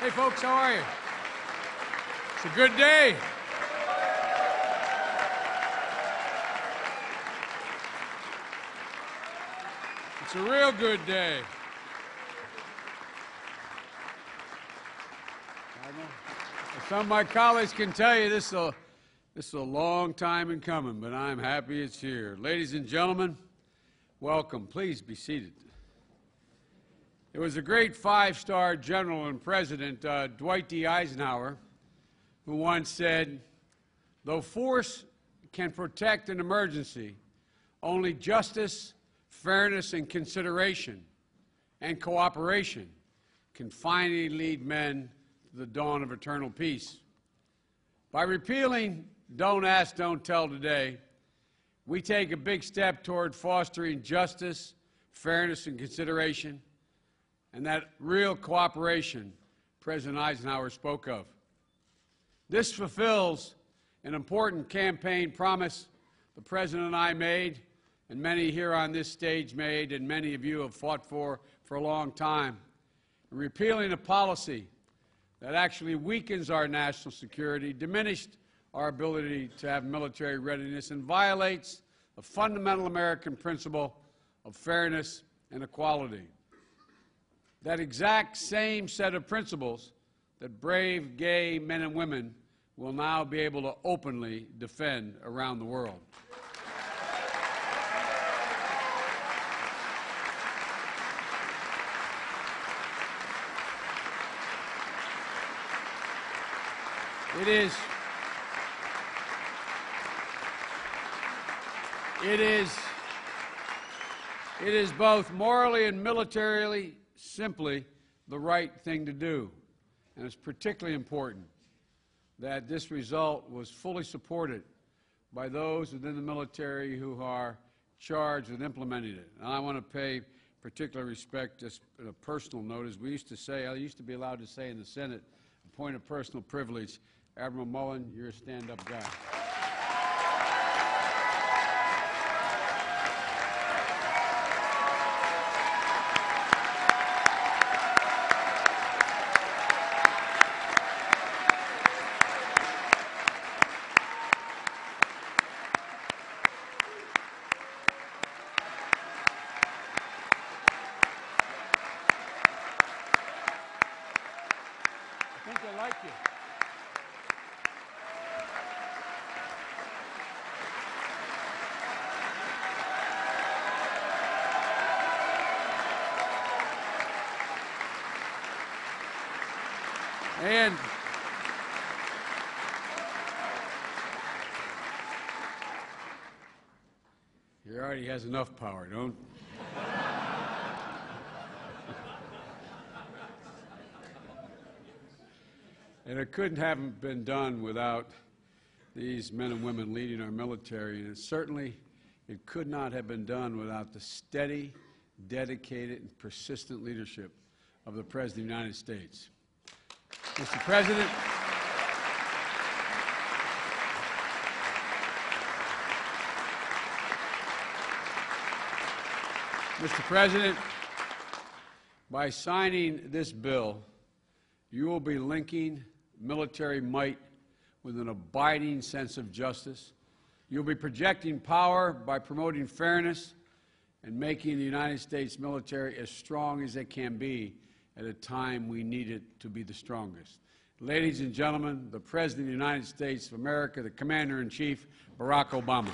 Hey, folks, how are you? It's a good day. It's a real good day. Some of my colleagues can tell you this is a long time in coming, but I'm happy it's here. Ladies and gentlemen, welcome. Please be seated. It was a great five-star general and president, Dwight D. Eisenhower, who once said, "Though force can protect an emergency, only justice, fairness, and consideration and cooperation can finally lead men to the dawn of eternal peace." By repealing Don't Ask, Don't Tell today, we take a big step toward fostering justice, fairness, and consideration, and that real cooperation President Eisenhower spoke of. This fulfills an important campaign promise the President and I made, and many here on this stage made, and many of you have fought for a long time. Repealing a policy that actually weakens our national security, diminished our ability to have military readiness, and violates the fundamental American principle of fairness and equality. That exact same set of principles that brave gay men and women will now be able to openly defend around the world. It is both morally and militarily simply the right thing to do. And it's particularly important that this result was fully supported by those within the military who are charged with implementing it. And I want to pay particular respect, just in a personal note, as we used to say, I used to be allowed to say in the Senate, a point of personal privilege, Admiral Mullen, you're a stand-up guy. I think they like you. And he already has enough power, don't? And it couldn't have been done without these men and women leading our military, and it could not have been done without the steady, dedicated, and persistent leadership of the President of the United States. Mr. President, by signing this bill, you will be linking military might with an abiding sense of justice. You'll be projecting power by promoting fairness and making the United States military as strong as it can be at a time we need it to be the strongest. Ladies and gentlemen, the President of the United States of America, the Commander-in-Chief, Barack Obama.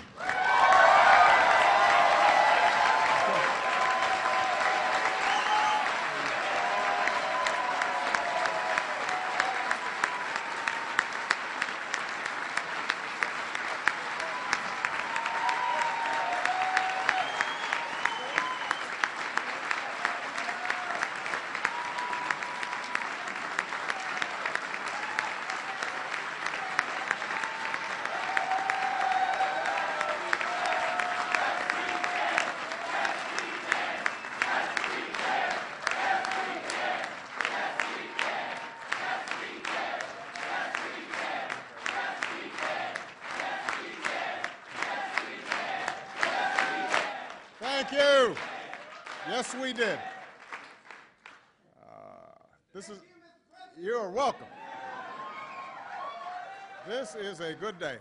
Thank you. Yes, we did. This is. You're welcome. This is a good day.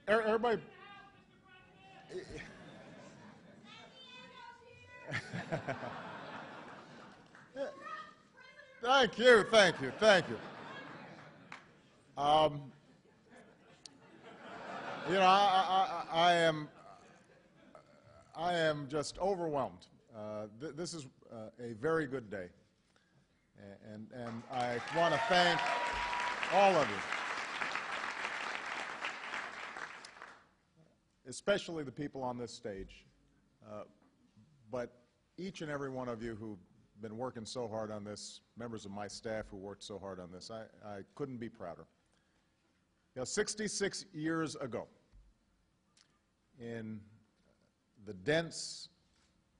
Everybody. Thank you, thank you, thank you. You know, I am just overwhelmed. This is a very good day, and I want to thank all of you, especially the people on this stage, but each and every one of you who've been working so hard on this, members of my staff who worked so hard on this. I couldn't be prouder. You know, 66 years ago, in the dense,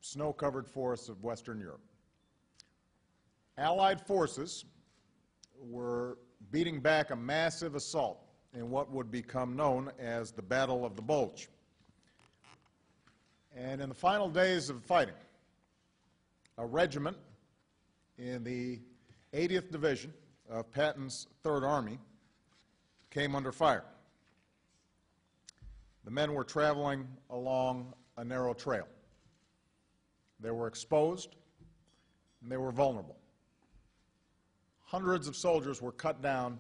snow-covered forests of Western Europe, Allied forces were beating back a massive assault in what would become known as the Battle of the Bulge. And in the final days of fighting, a regiment in the 80th Division of Patton's Third Army came under fire. The men were traveling along a narrow trail. They were exposed, and they were vulnerable. Hundreds of soldiers were cut down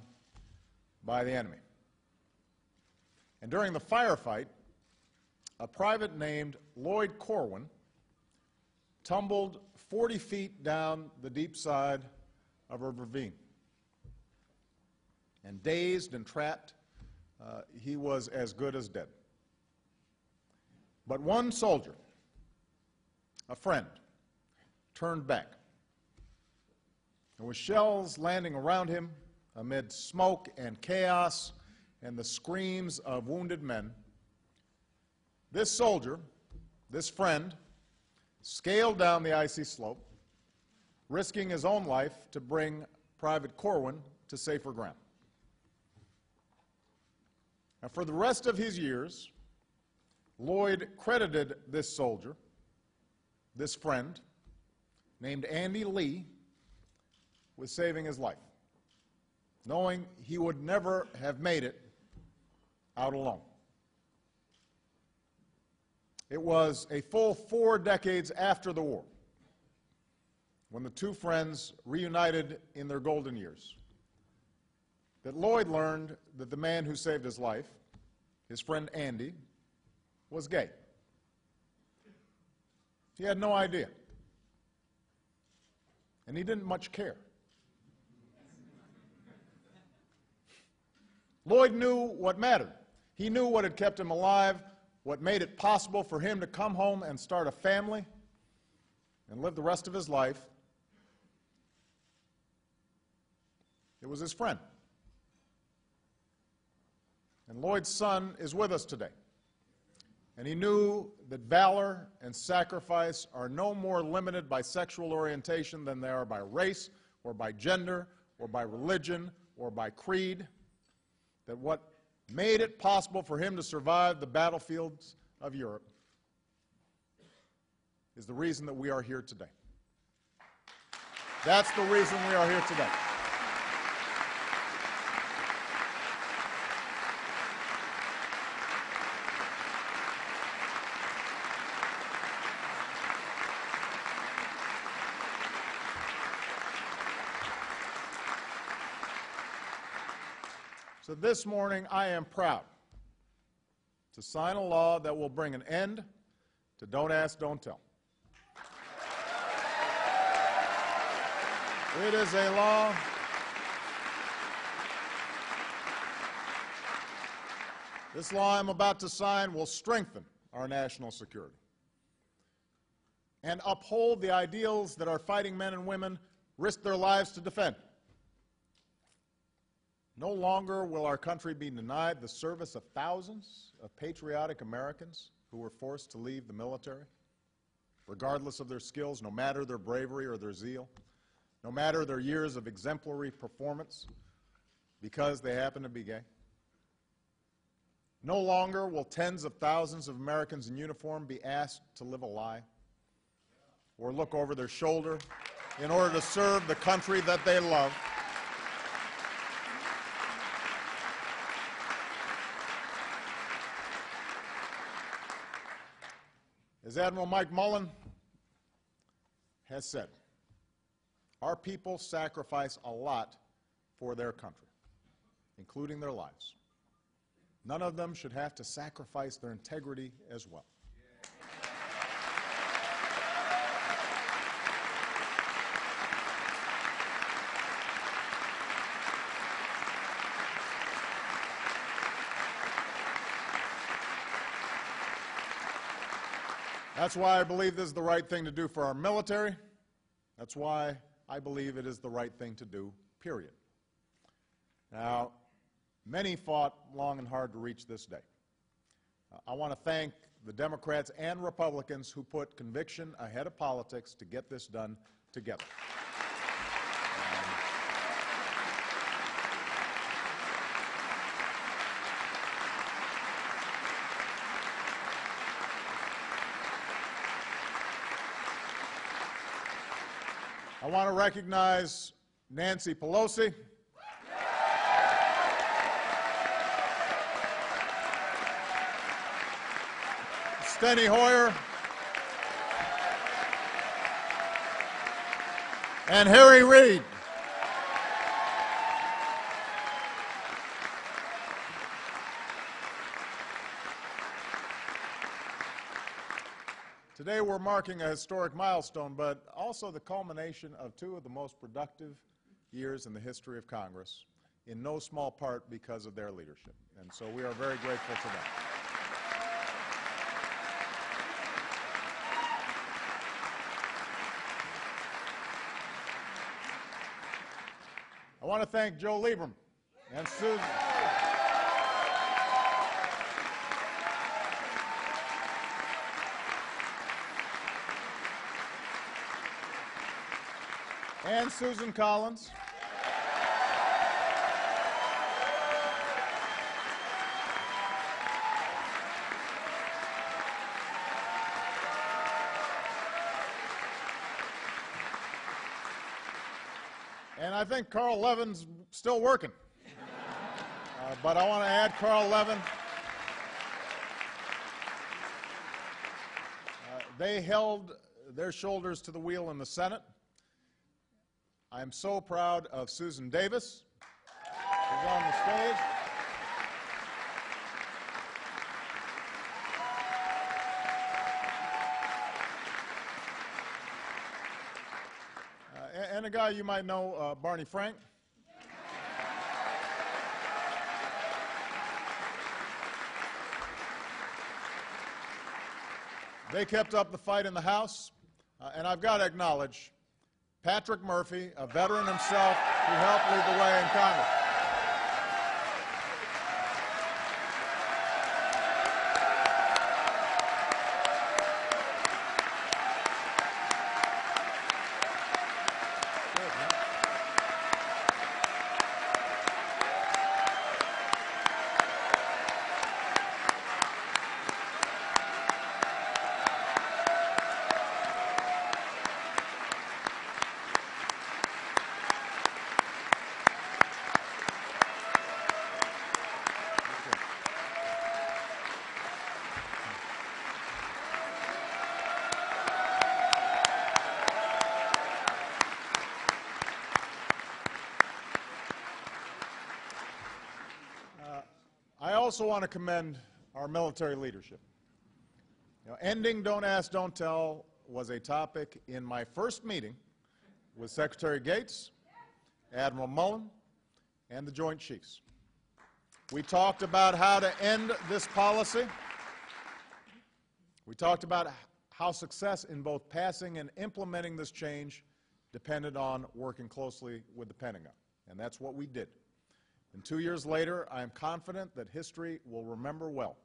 by the enemy. And during the firefight, a private named Lloyd Corwin tumbled 40 feet down the deep side of a ravine. And dazed and trapped, he was as good as dead. But one soldier, a friend, turned back. And with shells landing around him, amid smoke and chaos and the screams of wounded men, this soldier, this friend, scaled down the icy slope, risking his own life to bring Private Corwin to safer ground. Now, for the rest of his years, Lloyd credited this soldier, this friend, named Andy Lee, with saving his life, knowing he would never have made it out alone. It was a full 4 decades after the war, when the two friends reunited in their golden years, that Lloyd learned that the man who saved his life, his friend Andy, was gay. He had no idea, and he didn't much care. Lloyd knew what mattered. He knew what had kept him alive, what made it possible for him to come home and start a family and live the rest of his life. It was his friend. And Lloyd's son is with us today. And he knew that valor and sacrifice are no more limited by sexual orientation than they are by race or by gender or by religion or by creed. That what made it possible for him to survive the battlefields of Europe is the reason that we are here today. That's the reason we are here today. So this morning, I am proud to sign a law that will bring an end to Don't Ask, Don't Tell. It is a law this law I'm about to sign will strengthen our national security and uphold the ideals that our fighting men and women risk their lives to defend. No longer will our country be denied the service of thousands of patriotic Americans who were forced to leave the military, regardless of their skills, no matter their bravery or their zeal, no matter their years of exemplary performance, because they happen to be gay. No longer will tens of thousands of Americans in uniform be asked to live a lie or look over their shoulder in order to serve the country that they love. As Admiral Mike Mullen has said, our people sacrifice a lot for their country, including their lives. None of them should have to sacrifice their integrity as well. That's why I believe this is the right thing to do for our military. That's why I believe it is the right thing to do, period. Now, many fought long and hard to reach this day. I want to thank the Democrats and Republicans who put conviction ahead of politics to get this done together. I want to recognize Nancy Pelosi, Steny Hoyer, and Harry Reid. Today we're marking a historic milestone, but also the culmination of two of the most productive years in the history of Congress, in no small part because of their leadership. And so we are very grateful to them. I want to thank Joe Lieberman and Susan. And Susan Collins. And I think Carl Levin's still working. But I want to add Carl Levin. They held their shoulders to the wheel in the Senate. I'm so proud of Susan Davis, who's on the stage. And a guy you might know, Barney Frank. They kept up the fight in the House, and I've got to acknowledge Patrick Murphy, a veteran himself, who helped lead the way in Congress. I also want to commend our military leadership. Ending Don't Ask, Don't Tell was a topic in my first meeting with Secretary Gates, Admiral Mullen, and the Joint Chiefs. We talked about how to end this policy. We talked about how success in both passing and implementing this change depended on working closely with the Pentagon, and that's what we did. And 2 years later, I am confident that history will remember well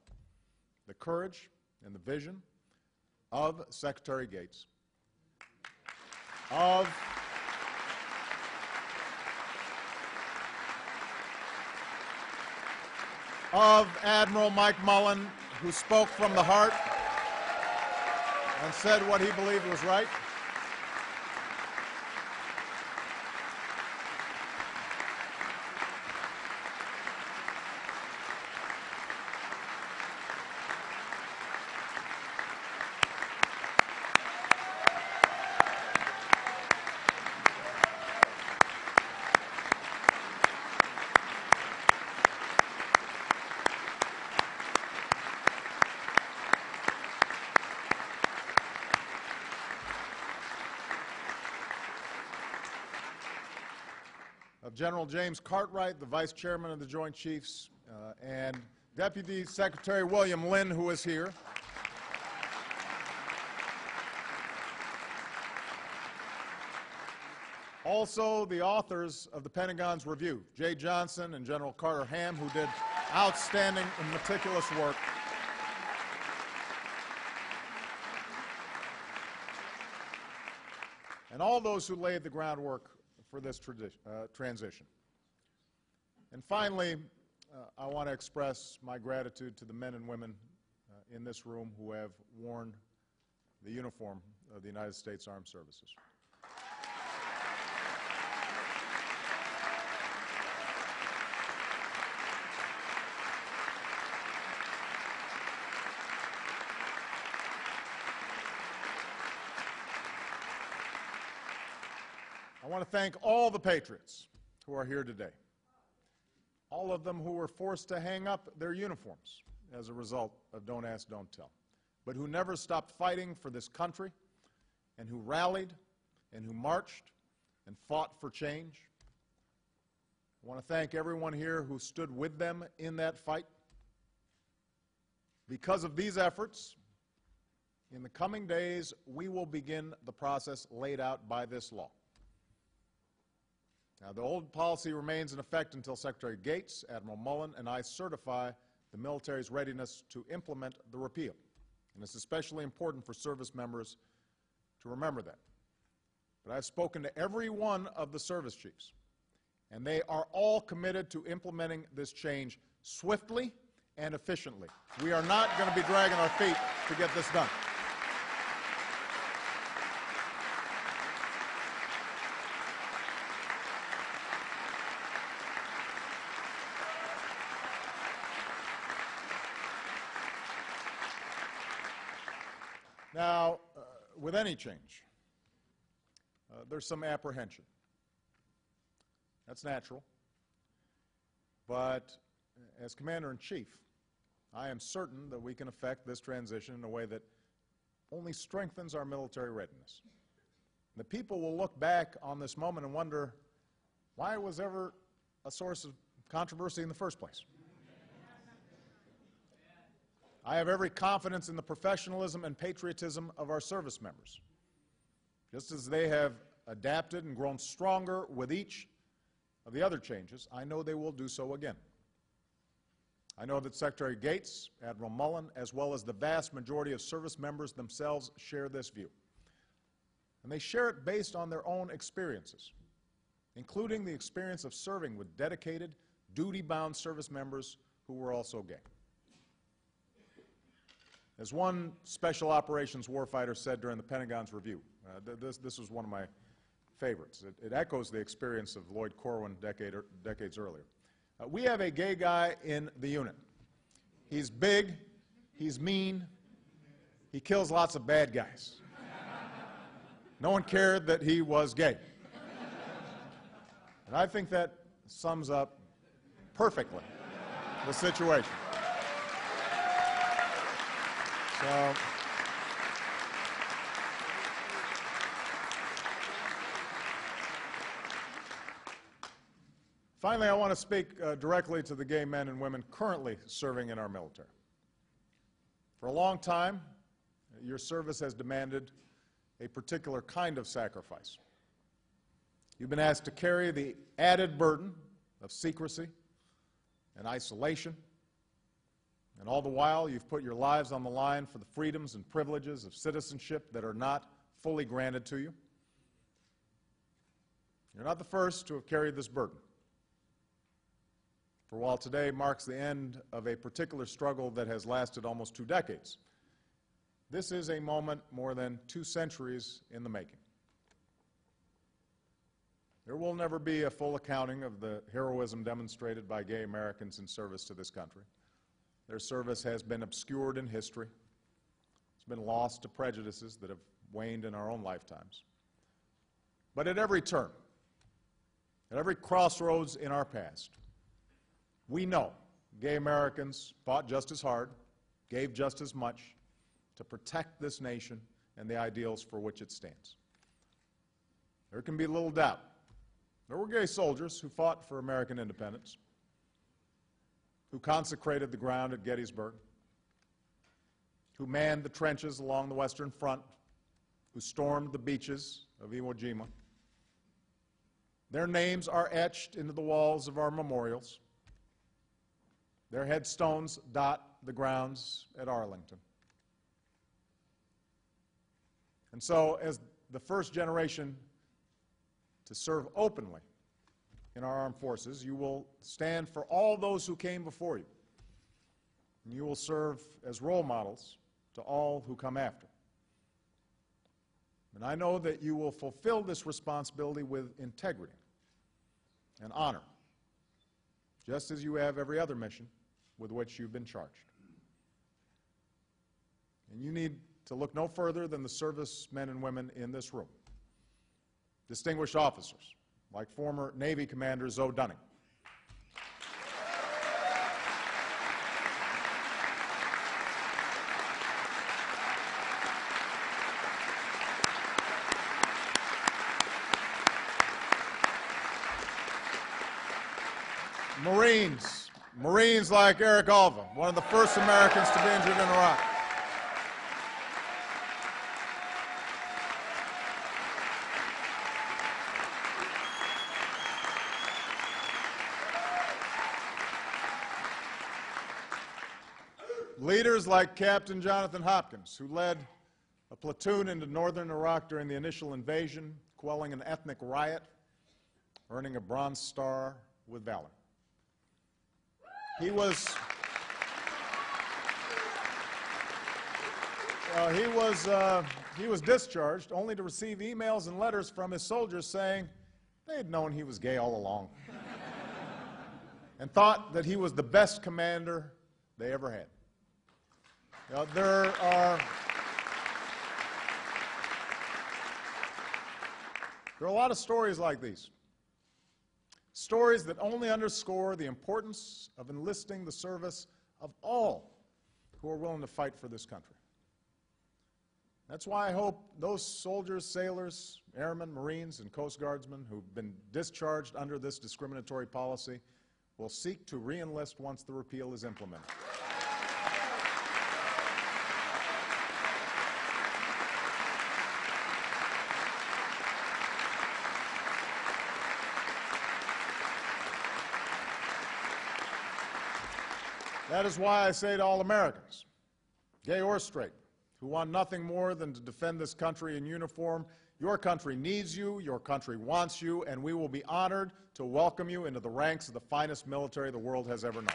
the courage and the vision of Secretary Gates, of Admiral Mike Mullen, who spoke from the heart and said what he believed was right, of General James Cartwright, the Vice Chairman of the Joint Chiefs, and Deputy Secretary William Lynn, who is here. Also, the authors of the Pentagon's review, Jay Johnson and General Carter Ham, who did outstanding and meticulous work. And all those who laid the groundwork for this transition. And finally, I want to express my gratitude to the men and women in this room who have worn the uniform of the United States Armed Services. I want to thank all the patriots who are here today, all of them who were forced to hang up their uniforms as a result of Don't Ask, Don't Tell, but who never stopped fighting for this country and who rallied and who marched and fought for change. I want to thank everyone here who stood with them in that fight. Because of these efforts, in the coming days, we will begin the process laid out by this law. Now, the old policy remains in effect until Secretary Gates, Admiral Mullen, and I certify the military's readiness to implement the repeal. And it's especially important for service members to remember that. But I've spoken to every one of the service chiefs, and they are all committed to implementing this change swiftly and efficiently. We are not going to be dragging our feet to get this done. Now, with any change, there's some apprehension. That's natural. But as Commander-in-Chief, I am certain that we can effect this transition in a way that only strengthens our military readiness. The people will look back on this moment and wonder why it was ever a source of controversy in the first place. I have every confidence in the professionalism and patriotism of our service members. Just as they have adapted and grown stronger with each of the other changes, I know they will do so again. I know that Secretary Gates, Admiral Mullen, as well as the vast majority of service members themselves share this view. And they share it based on their own experiences, including the experience of serving with dedicated, duty-bound service members who were also gay. As one special operations warfighter said during the Pentagon's review, this was one of my favorites. It echoes the experience of Lloyd Corwin decades earlier. We have a gay guy in the unit. He's big, he's mean, he kills lots of bad guys. No one cared that he was gay. And I think that sums up perfectly the situation. So, finally, I want to speak directly to the gay men and women currently serving in our military. For a long time, your service has demanded a particular kind of sacrifice. You've been asked to carry the added burden of secrecy and isolation. And all the while, you've put your lives on the line for the freedoms and privileges of citizenship that are not fully granted to you. You're not the first to have carried this burden. For while today marks the end of a particular struggle that has lasted almost 2 decades, this is a moment more than 2 centuries in the making. There will never be a full accounting of the heroism demonstrated by gay Americans in service to this country. Their service has been obscured in history. It's been lost to prejudices that have waned in our own lifetimes. But at every turn, at every crossroads in our past, we know gay Americans fought just as hard, gave just as much to protect this nation and the ideals for which it stands. There can be little doubt There were gay soldiers who fought for American independence, who consecrated the ground at Gettysburg, who manned the trenches along the Western Front, who stormed the beaches of Iwo Jima. Their names are etched into the walls of our memorials. Their headstones dot the grounds at Arlington. And so, as the first generation to serve openly in our armed forces, you will stand for all those who came before you. And you will serve as role models to all who come after. And I know that you will fulfill this responsibility with integrity and honor, just as you have every other mission with which you've been charged. And you need to look no further than the servicemen and women in this room. Distinguished officers, like former Navy Commander Zoe Dunning. Marines like Eric Alva, one of the first Americans to be injured in Iraq. Leaders like Captain Jonathan Hopkins, who led a platoon into northern Iraq during the initial invasion, quelling an ethnic riot, earning a Bronze Star with valor. He was discharged only to receive emails and letters from his soldiers saying they had known he was gay all along and thought that he was the best commander they ever had. There are a lot of stories like these. Stories that only underscore the importance of enlisting the service of all who are willing to fight for this country. That's why I hope those soldiers, sailors, airmen, Marines, and Coast Guardsmen who've been discharged under this discriminatory policy will seek to re-enlist once the repeal is implemented. That is why I say to all Americans, gay or straight, who want nothing more than to defend this country in uniform, your country needs you, your country wants you, and we will be honored to welcome you into the ranks of the finest military the world has ever known.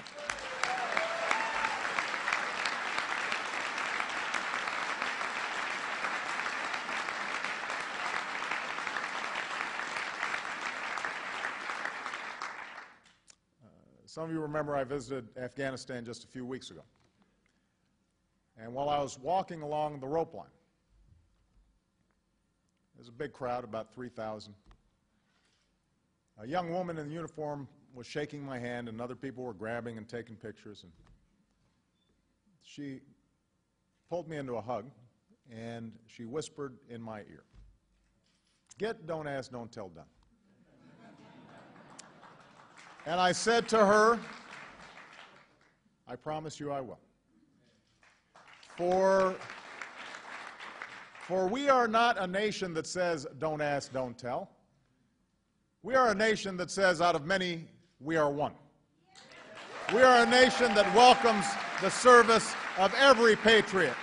Some of you remember I visited Afghanistan just a few weeks ago. And while I was walking along the rope line, there's a big crowd, about 3,000. A young woman in uniform was shaking my hand, and other people were grabbing and taking pictures. And she pulled me into a hug, and she whispered in my ear, "Get Don't Ask, Don't Tell done." And I said to her, "I promise you I will. For we are not a nation that says, don't ask, don't tell. We are a nation that says, out of many, we are one. We are a nation that welcomes the service of every patriot.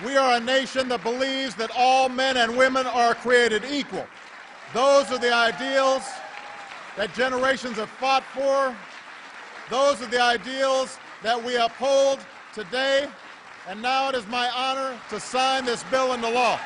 We are a nation that believes that all men and women are created equal. Those are the ideals that generations have fought for. Those are the ideals that we uphold today. And now it is my honor to sign this bill into law."